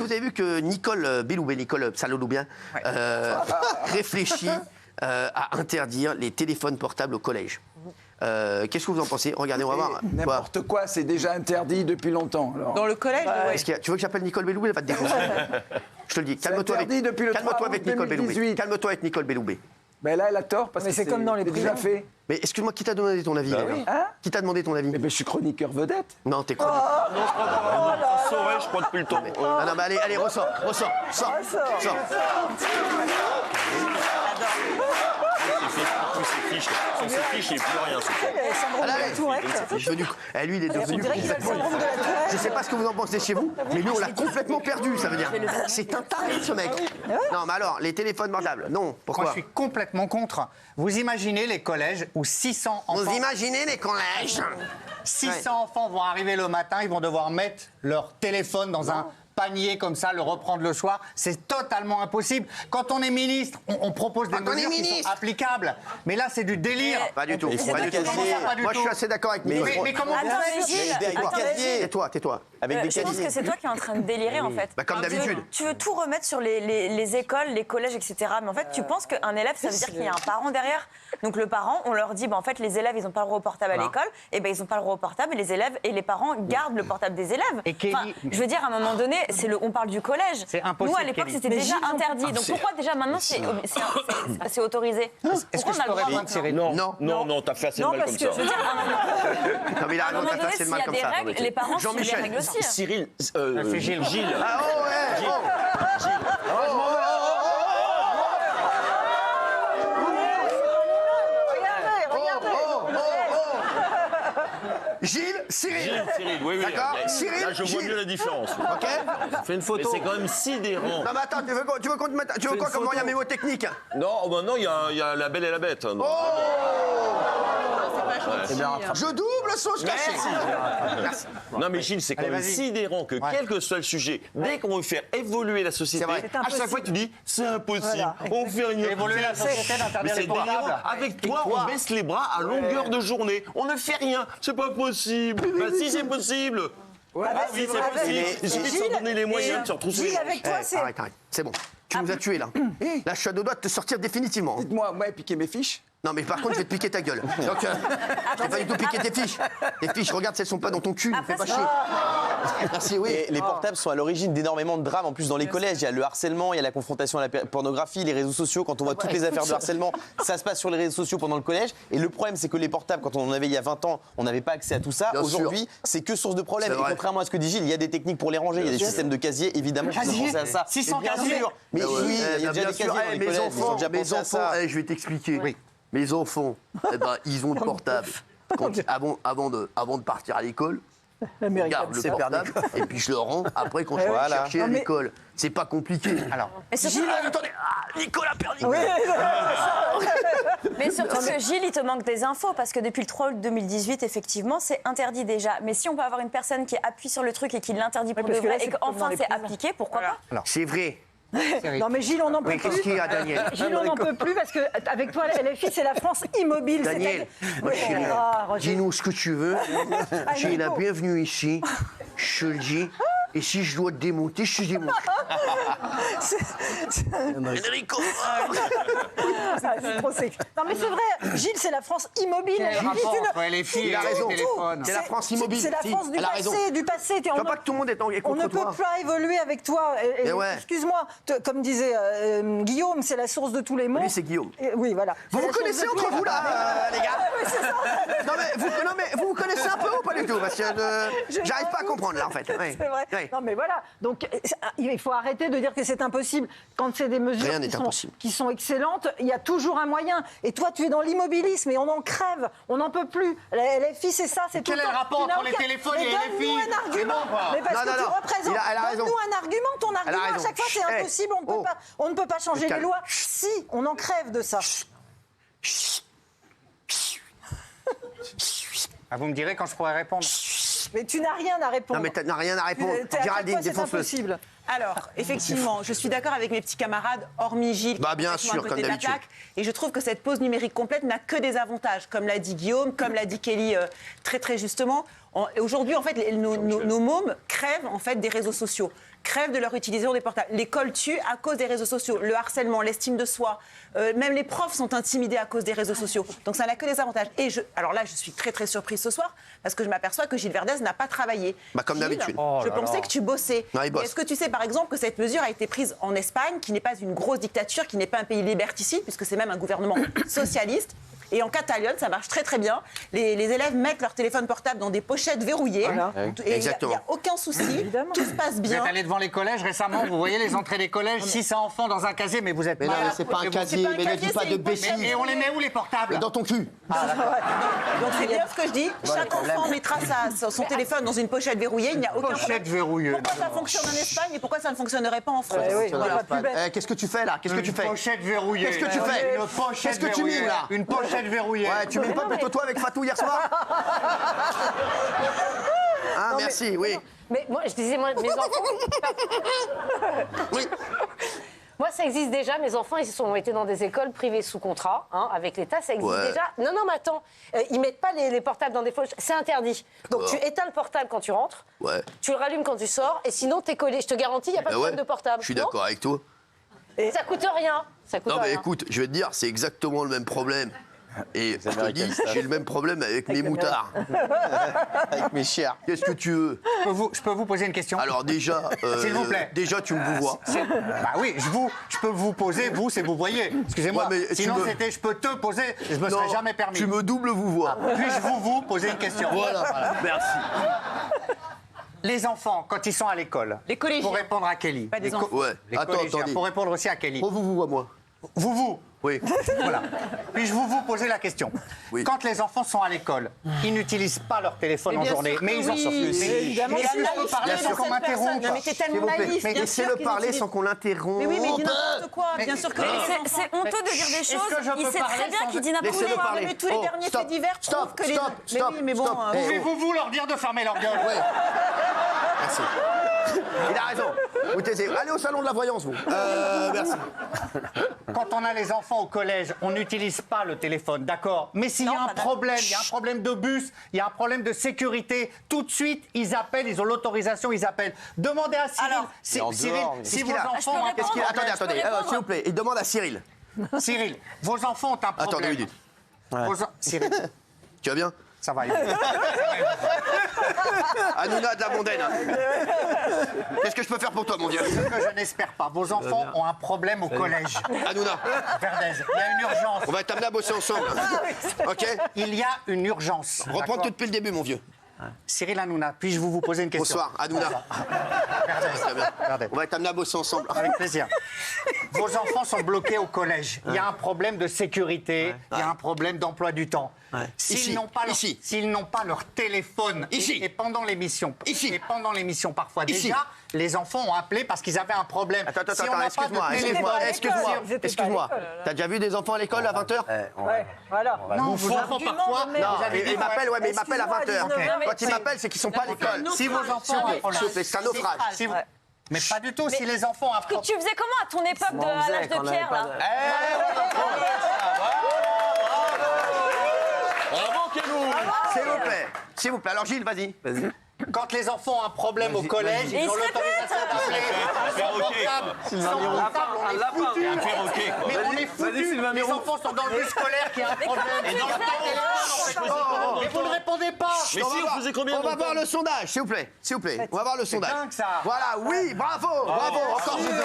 vous avez vu que Nicole Belloubet, Nicole Psaloloubien, réfléchit à interdire les téléphones portables au collège. Qu'est-ce que vous en pensez? Regardez, on va voir. N'importe quoi, c'est déjà interdit depuis longtemps. Alors. Dans le collège, ouais. Tu veux que j'appelle Nicole Belloubet? Elle va te défoncer. Je te le dis. Calme-toi avec, avec Nicole Belloubet. Calme-toi avec Nicole Belloubet. Ben là, elle a tort parce que c'est comme dans les prisons. déjà fait. Mais excuse-moi, qui t'a donné ton avis? oui. Hein? Qui t'a demandé ton avis? Mais ben, je suis chroniqueur vedette. Non, t'es chroniqueur. Ça saurait, je crois, depuis le temps. Non, mais allez, ressors. Sors. Sans ses fiches, il n'y a plus rien. Lui, il est devenu complètement... Je sais pas ce que vous en pensez chez vous, mais lui, on l'a complètement perdu, ça veut dire. C'est un taré, ce mec. Non, mais alors, les téléphones portables, non. Pourquoi? Moi, je suis complètement contre. Vous imaginez les collèges où 600 enfants... Vous imaginez les collèges? 600 enfants vont arriver le matin, ils vont devoir mettre leur téléphone dans un panier comme ça, le reprendre le soir. C'est totalement impossible. Quand on est ministre, on propose des mesures qui sont applicables. Mais là, c'est du délire. Pas du tout. Moi, je suis assez d'accord avec mais comment vous faites? Tais-toi. Je pense que c'est toi qui es en train de délirer, en fait. Comme d'habitude. Tu veux tout remettre sur les écoles, les collèges, etc. Mais en fait, tu penses qu'un élève, ça veut dire qu'il y a un parent derrière. Donc le parent, on leur dit, en fait, les élèves, ils n'ont pas le droit au portable à l'école. Et ben ils n'ont pas le droit au portable. Et les élèves et les parents gardent le portable des élèves. Enfin, je veux dire, à un moment donné, on parle du collège. C'est impossible. Nous, à l'époque, c'était déjà interdit. Donc pourquoi déjà maintenant c'est autorisé? Est-ce que je peux répondre, Cyril? Non, t'as fait assez de mal comme ça. Je veux dire, Non, mais il a raison, t'as fait assez de mal comme ça. s'il y a des règles, les parents suivent les règles aussi. Cyril, c'est Gilles. Ah ouais. Cyril, oui. D'accord. Cyril, là, je vois mieux la différence. Ok. Fais une photo. Mais c'est quand même sidérant. Non mais attends, tu veux qu'on te mette... Tu veux quoi comme moyen mémotechnique? Non, non, il y a la belle et la bête. Non. Je double sauce cachée. Merci. Non mais Gilles, c'est quand même sidérant que quel que soit le sujet, dès qu'on veut faire évoluer la société, à chaque fois tu dis c'est impossible, on fait rien. Évoluer la société d'interdire les portables. Avec toi, on baisse les bras à longueur de journée. On ne fait rien. C'est pas possible. Bah si, c'est possible. Oui, c'est possible. Il suffit de s'en donner les moyens de se retrouver. Gilles, avec toi, c'est... Arrête. C'est bon. Tu nous as tués, là. Là, je suis à deux doigts de te sortir définitivement. Dites-moi, moi, piquer mes fiches. Non, mais par contre, je vais te piquer ta gueule. Donc, je vais pas du tout piquer tes fiches. Tes fiches, regarde si elles sont pas dans ton cul. Fais pas chier. Merci, oui. Et les portables sont à l'origine d'énormément de drames. En plus, dans les collèges, il y a le harcèlement, il y a la confrontation à la pornographie, les réseaux sociaux. Quand on voit toutes les affaires de harcèlement, ça se passe sur les réseaux sociaux pendant le collège. Et le problème, c'est que les portables, quand on en avait il y a 20 ans, on n'avait pas accès à tout ça. Aujourd'hui, c'est que source de problèmes. Et contrairement à ce que dit Gilles, il y a des techniques pour les ranger. Il y a des systèmes de casiers, évidemment, qui sont pensés à ça. 600 casiers. Mais oui, il y a déjà des casiers dans les collèges. Ils ont déjà pensé à ça. Je vais t'expliquer. Oui. Mes enfants, ils ont le portable. Avant de partir à l'école, je garde le portable et puis je le rends après quand je vais chercher à l'école. C'est pas compliqué. Alors, Gilles, attendez, Nicolas a perdu. Oui. Mais surtout que Gilles, il te manque des infos parce que depuis le 3 août 2018, effectivement, c'est interdit déjà. Mais si on peut avoir une personne qui appuie sur le truc et qui l'interdit pour de vrai et qu'enfin c'est appliqué, pourquoi pas? C'est vrai. Non mais Gilles, on n'en peut plus. Qu'est-ce qu'il y a, Daniel? Gilles, on n'en peut plus parce qu'avec toi, LFI, c'est la France immobile. Daniel, dis-nous ce que tu veux. Tu es la bienvenue ici. Je te le dis. Et si je dois te démonter, je suis démonté. Enrico. C'est trop sec. Non mais c'est vrai, Gilles, c'est la France immobile. Il a raison. C'est la France immobile. C'est la France du passé. Tu vois pas que tout le monde est contre toi. On ne peut pas évoluer avec toi. Excuse-moi, comme disait Guillaume, c'est la source de tous les maux. Lui, c'est Guillaume. Oui, voilà. Vous vous connaissez entre vous, là, les gars? Non, mais vous vous connaissez un peu ou pas du tout? Parce que j'arrive pas à comprendre, là, en fait. C'est vrai. Non, mais voilà. Donc, il faut arrêter de dire que c'est impossible. Quand c'est des mesures qui sont excellentes, il y a toujours un moyen. Et toi, tu es dans l'immobilisme et on en crève. On n'en peut plus. LFI, c'est ça. C'est quel est le rapport entre les téléphones et les LFI? Donne-nous un argument. Mais parce que tu représentes. Donne-nous un argument. Ton argument, à chaque fois, c'est impossible. On ne peut pas changer les lois. Si, on en crève de ça. Vous me direz quand je pourrai répondre. Mais tu n'as rien à répondre. Non, mais tu n'as rien à répondre. Géraldine, défonce-le. C'est impossible. Alors, effectivement, je suis d'accord avec mes petits camarades, hormis Gilles, bien sûr, comme d'habitude. Et je trouve que cette pause numérique complète n'a que des avantages, comme l'a dit Guillaume, comme l'a dit Kelly très très justement. Aujourd'hui, en fait, nos mômes crèvent en fait des réseaux sociaux. crèvent de leur utilisation des portables. L'école tue à cause des réseaux sociaux. Le harcèlement, l'estime de soi, même les profs sont intimidés à cause des réseaux sociaux. Donc ça n'a que des avantages. Et alors là, je suis très très surprise ce soir parce que je m'aperçois que Gilles Verdez n'a pas travaillé. Comme d'habitude. Je pensais que tu bossais. Est-ce que tu sais par exemple que cette mesure a été prise en Espagne, qui n'est pas une grosse dictature, qui n'est pas un pays liberticide, puisque c'est même un gouvernement socialiste. Et en Catalogne, ça marche très très bien. Les élèves mettent leur téléphone portable dans des pochettes verrouillées. Voilà. Et il n'y a aucun souci. Tout se passe bien. Vous êtes allé devant les collèges récemment, vous voyez les entrées des collèges, 600 enfants dans un casier, mais vous êtes malade. Non, c'est pas un casier, mais ne dis pas de bêtises. Et on les met où les portables? Dans ton cul. Donc c'est bien ce que je dis. Chaque enfant mettra son téléphone dans une pochette verrouillée. Il n'y a aucun problème. Verrouillée. Pourquoi ça fonctionne en Espagne et pourquoi ça ne fonctionnerait pas en France? Qu'est-ce que tu fais là? Qu'est-ce que tu fais? Une pochette verrouillée. Qu'est-ce que tu fais? Qu'est-ce que tu mimes là? Une pochette verrouillée. Tu mimes pas plutôt toi avec Fatou hier soir? Ah, non, merci, oui. Mais moi, je disais, mes enfants... Oui. Moi, ça existe déjà. Mes enfants, ils ont été dans des écoles privées sous contrat, avec l'État. Ça existe déjà. Non, mais attends. Ils mettent pas les portables dans des poches. C'est interdit. Donc, tu éteins le portable quand tu rentres. Tu le rallumes quand tu sors. Et sinon, t'es collé. Je te garantis, il n'y a pas de problème de portable. Je suis d'accord avec toi. Et ça coûte rien. Non, mais écoute, je vais te dire, c'est exactement le même problème. Et je te dis, j'ai le même problème avec mes moutards. Avec mes chiens. Qu'est-ce que tu veux? Je peux vous poser une question? Alors déjà, s'il vous plaît. Déjà tu me vois. Bah oui, je peux vous poser, vous, c'est vous voyez. Excusez-moi. Sinon, c'était je peux te poser, je me serais jamais permis. Tu me doubles vous vois. Puis-je vous poser une question? Voilà. Merci. Les enfants, quand ils sont à l'école, pour répondre à Kelly. Pas des enfants. Les collégiens, pour répondre aussi à Kelly. Vous vois moi. Vous. Oui. Voilà. Puis-je vous poser la question? Quand les enfants sont à l'école, ils n'utilisent pas leur téléphone en journée, mais ils en sortent. Mais si je peux parler sans qu'on m'interrompe. Mais t'es tellement naïf. Mais laissez-le parler sans qu'on l'interrompe. Mais oui, mais il dit n'importe quoi. Bien sûr que c'est honteux de dire des choses. Il sait très bien qu'il dit n'importe Laissez-le quoi. parler. Mais tous les derniers faits divers prouvent que les... Stop. Mais bon... Pouvez-vous leur dire de fermer leur gueule? Merci. Il a raison. Vous taisez. Allez au salon de la voyance, vous. Merci. Quand on a les enfants au collège, on n'utilise pas le téléphone, d'accord. Mais s'il y a un problème, il y a un problème de bus, il y a un problème de sécurité, tout de suite, ils appellent, ils ont l'autorisation, ils appellent. Demandez à Cyril. Alors, Cyril, si vos enfants... Attendez. S'il vous plaît. Il demande à Cyril. Cyril, vos enfants ont un problème. Attends 2 minutes. Cyril. Tu vas bien? Ça va. Hanouna de la mondaine. Qu'est-ce que je peux faire pour toi, mon vieux? Ce que je n'espère pas. Vos enfants ont un problème au collège. Hanouna. Verdez, il y a une urgence. On va t'amener à bosser ensemble. OK? Il y a une urgence. Reprends tout depuis le début, mon vieux. Cyril Hanouna, puis-je vous poser une question? Bonsoir, Hanouna. Regardez. On va t'amener à bosser ensemble. Avec plaisir. Vos enfants sont bloqués au collège. Il y a un problème de sécurité, il y a un problème d'emploi du temps. S'ils n'ont pas leur téléphone et pendant l'émission parfois déjà, les enfants ont appelé parce qu'ils avaient un problème. Attends, excuse-moi. T'as déjà vu des enfants à l'école à 20h? Voilà. Non, vos enfants parfois. Il m'appelle à 20h. Quand ils m'appellent, c'est qu'ils sont pas à l'école. Si vos enfants ont un problème, c'est un naufrage. Mais pas du tout, si les enfants ont un problème. Tu faisais comment à ton époque à l'âge de Pierre, là? Bravo, Kelou. S'il vous plaît. Alors Gilles, vas-y. Quand les enfants ont un problème au collège, ils ont l'autorisation d'appeler. Mais on est foutus. Les enfants sont dans le bus scolaire qui a un problème. Mais vous ne répondez pas. Mais si, on faisait combien? On va voir le sondage, s'il vous plaît. On va voir le sondage. C'est dingue, ça. Voilà, oui, bravo. Encore plus de